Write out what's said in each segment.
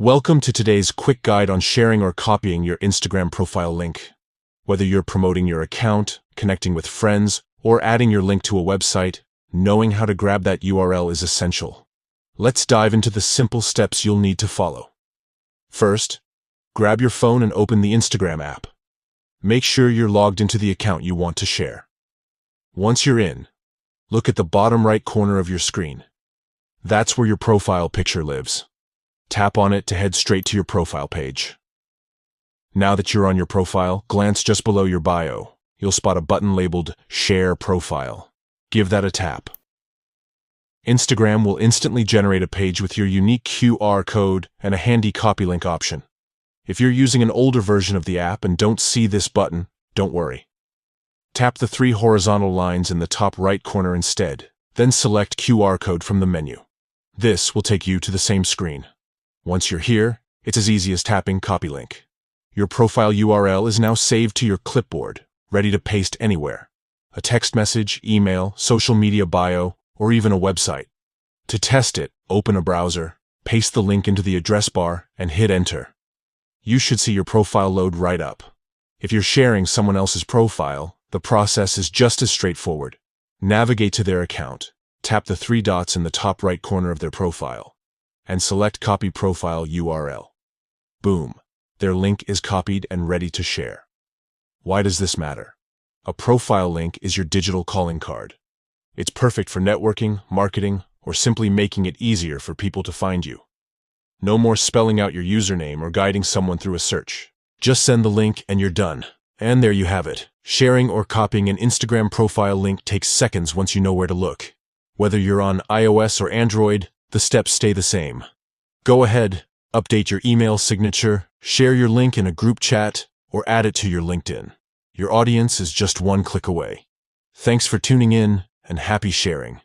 Welcome to today's quick guide on sharing or copying your Instagram profile link. Whether you're promoting your account, connecting with friends, or adding your link to a website, knowing how to grab that URL is essential. Let's dive into the simple steps you'll need to follow. First, grab your phone and open the Instagram app. Make sure you're logged into the account you want to share. Once you're in, look at the bottom right corner of your screen. That's where your profile picture lives. Tap on it to head straight to your profile page. Now that you're on your profile, glance just below your bio. You'll spot a button labeled Share Profile. Give that a tap. Instagram will instantly generate a page with your unique QR code and a handy copy link option. If you're using an older version of the app and don't see this button, don't worry. Tap the 3 horizontal lines in the top right corner instead, then select QR code from the menu. This will take you to the same screen. Once you're here, it's as easy as tapping Copy Link. Your profile URL is now saved to your clipboard, ready to paste anywhere. A text message, email, social media bio, or even a website. To test it, open a browser, paste the link into the address bar, and hit Enter. You should see your profile load right up. If you're sharing someone else's profile, the process is just as straightforward. Navigate to their account, tap the 3 dots in the top right corner of their profile, and select Copy Profile URL. Boom! Their link is copied and ready to share. Why does this matter? A profile link is your digital calling card. It's perfect for networking, marketing, or simply making it easier for people to find you. No more spelling out your username or guiding someone through a search. Just send the link and you're done. And there you have it. Sharing or copying an Instagram profile link takes seconds once you know where to look. Whether you're on iOS or Android, the steps stay the same. Go ahead, update your email signature, share your link in a group chat, or add it to your LinkedIn. Your audience is just one click away. Thanks for tuning in, and happy sharing.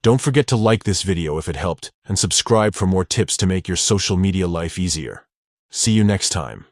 Don't forget to like this video if it helped, and subscribe for more tips to make your social media life easier. See you next time.